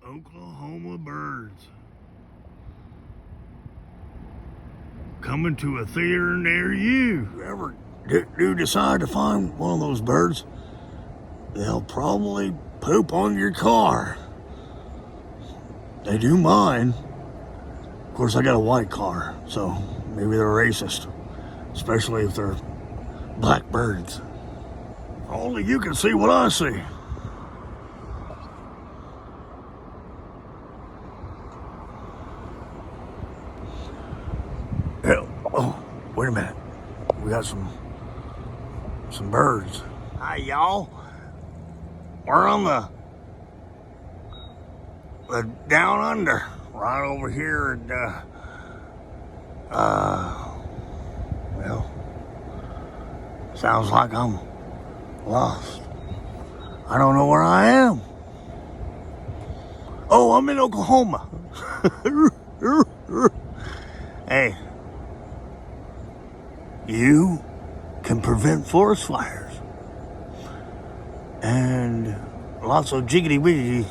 Oklahoma birds coming to a theater near you. If you ever do decide to find one of those birds, they'll probably poop on your car. They do mine. Of course, I got a white car, so maybe they're racist, especially if they're black birds. Only you can see what I see. Hell, oh, wait a minute. We got some birds. Hi, y'all. We're on the down under, right over here at, well, sounds like I'm lost. I don't know where I am. Oh, I'm in Oklahoma. Hey, you can prevent forest fires and lots of jiggity wiggity